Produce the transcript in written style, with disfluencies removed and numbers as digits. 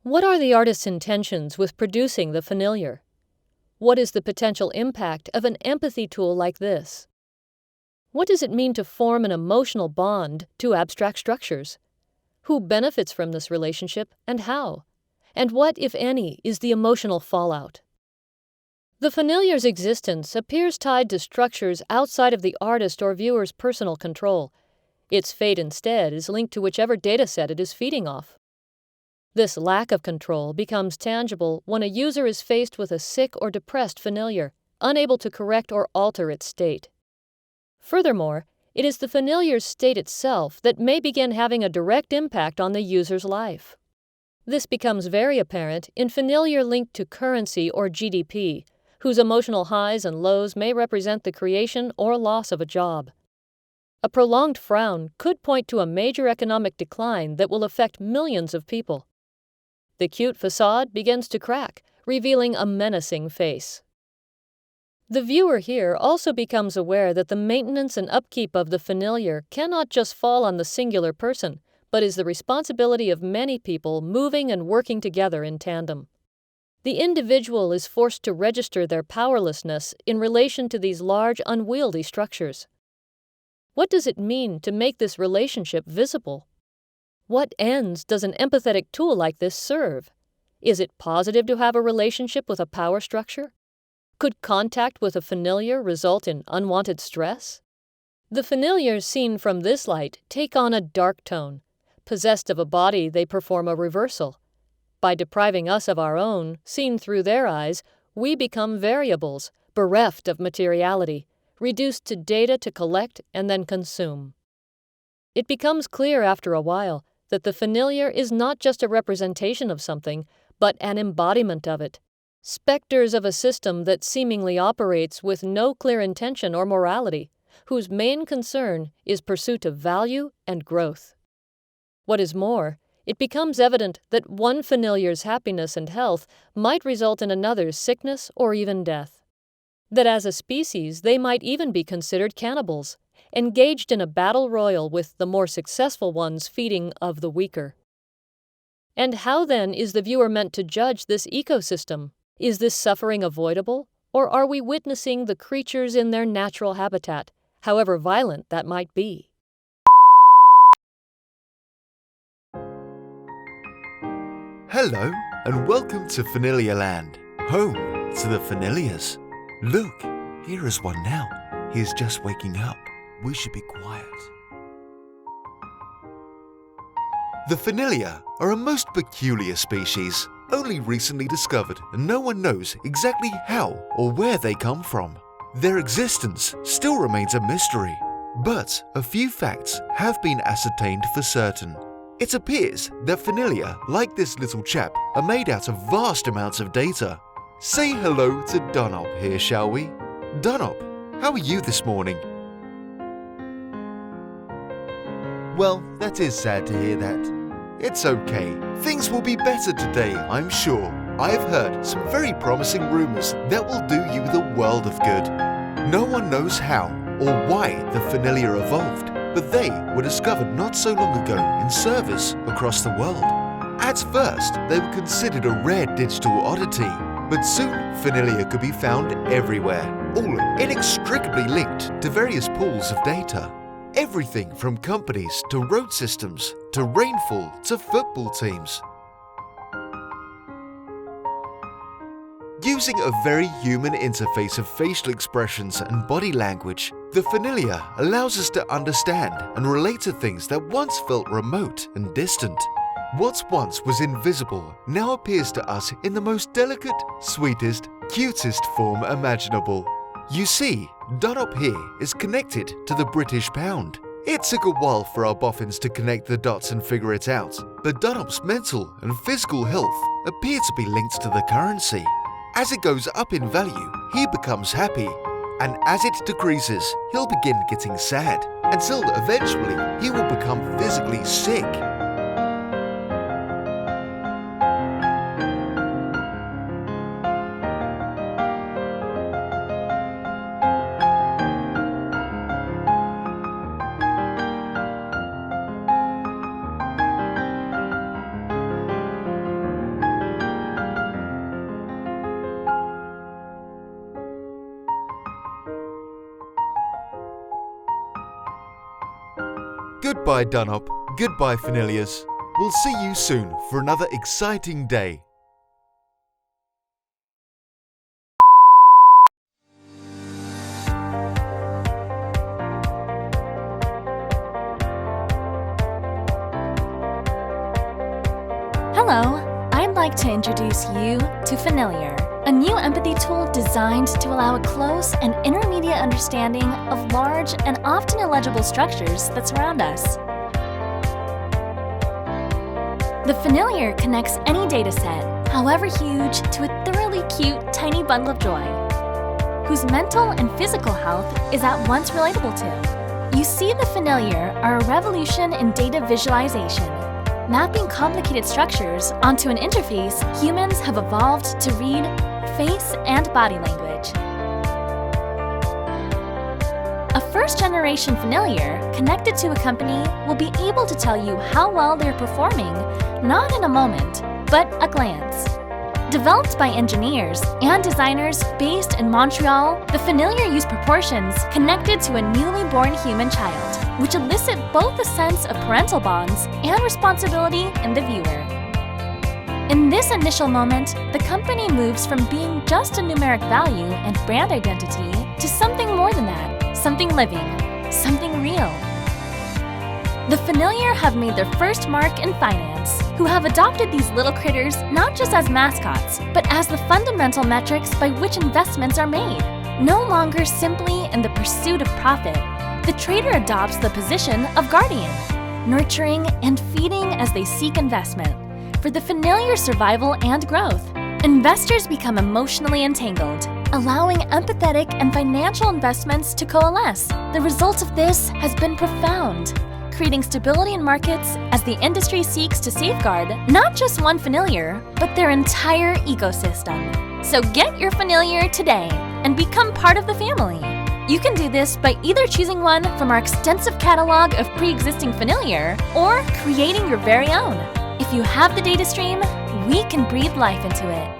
What are the artist's intentions with producing the familiar? What is the potential impact of an empathy tool like this? What does it mean to form an emotional bond to abstract structures? Who benefits from this relationship and how? And what, if any, is the emotional fallout? The familiar's existence appears tied to structures outside of the artist or viewer's personal control. Its fate instead is linked to whichever dataset it is feeding off. This lack of control becomes tangible when a user is faced with a sick or depressed familiar, unable to correct or alter its state. Furthermore, it is the familiar's state itself that may begin having a direct impact on the user's life. This becomes very apparent in familiar linked to currency or GDP, whose emotional highs and lows may represent the creation or loss of a job. A prolonged frown could point to a major economic decline that will affect millions of people. The cute facade begins to crack, revealing a menacing face. The viewer here also becomes aware that the maintenance and upkeep of the familiar cannot just fall on the singular person, but is the responsibility of many people moving and working together in tandem. The individual is forced to register their powerlessness in relation to these large, unwieldy structures. What does it mean to make this relationship visible? What ends does an empathetic tool like this serve? Is it positive to have a relationship with a power structure? Could contact with a familiar result in unwanted stress? The familiars seen from this light take on a dark tone. Possessed of a body, they perform a reversal. By depriving us of our own, seen through their eyes, we become variables, bereft of materiality, reduced to data to collect and then consume. It becomes clear after a while that the familiar is not just a representation of something, but an embodiment of it. Specters of a system that seemingly operates with no clear intention or morality, whose main concern is pursuit of value and growth. What is more, it becomes evident that one familiar's happiness and health might result in another's sickness or even death. That as a species they might even be considered cannibals, engaged in a battle royal with the more successful ones feeding of the weaker. And how then is the viewer meant to judge this ecosystem? Is this suffering avoidable, or are we witnessing the creatures in their natural habitat, however violent that might be? Hello, and welcome to Familiar Land, home to the familiars. Look, here is one now. He is just waking up. We should be quiet. The familiar are a most peculiar species, only recently discovered, and no one knows exactly how or where they come from. Their existence still remains a mystery, but a few facts have been ascertained for certain. It appears that familiar, like this little chap, are made out of vast amounts of data. Say hello to Dunop here, shall we? Dunop, how are you this morning? Well, that is sad to hear that. It's okay. Things will be better today, I'm sure. I've heard some very promising rumors that will do you the world of good. No one knows how or why the familiar evolved, but they were discovered not so long ago in servers across the world. At first, they were considered a rare digital oddity, but soon familiar could be found everywhere, all inextricably linked to various pools of data. Everything from companies to road systems to rainfall to football teams. Using a very human interface of facial expressions and body language, the familiar allows us to understand and relate to things that once felt remote and distant. What once was invisible now appears to us in the most delicate, sweetest, cutest form imaginable. You see, Dunop here is connected to the British pound. It took a while for our boffins to connect the dots and figure it out, but Dunop's mental and physical health appear to be linked to the currency. As it goes up in value, he becomes happy, and as it decreases, he'll begin getting sad, until eventually he will become physically sick. Goodbye Dunlop, goodbye Familiars. We'll see you soon for another exciting day. Hello, I'd like to introduce you to Familiar, a new empathy tool designed to allow a close and intermediate understanding of large and often illegible structures that surround us. The Familiar connects any dataset, however huge, to a thoroughly cute tiny bundle of joy, whose mental and physical health is at once relatable to. You see, the Familiar are a revolution in data visualization, mapping complicated structures onto an interface humans have evolved to read face and body language. A first-generation Familiar connected to a company will be able to tell you how well they're performing, not in a moment, but a glance. Developed by engineers and designers based in Montreal, the Familiar use proportions connected to a newly born human child, which elicit both a sense of parental bonds and responsibility in the viewer. In this initial moment, the company moves from being just a numeric value and brand identity to something more than that, something living, something real. The Familiar have made their first mark in finance, who have adopted these little critters not just as mascots, but as the fundamental metrics by which investments are made. No longer simply in the pursuit of profit, the trader adopts the position of guardian, nurturing and feeding as they seek investment. For the Familiar survival and growth, investors become emotionally entangled, allowing empathetic and financial investments to coalesce. The result of this has been profound, creating stability in markets as the industry seeks to safeguard not just one Familiar, but their entire ecosystem. So get your Familiar today and become part of the family. You can do this by either choosing one from our extensive catalog of pre-existing Familiar or creating your very own. If you have the data stream, we can breathe life into it.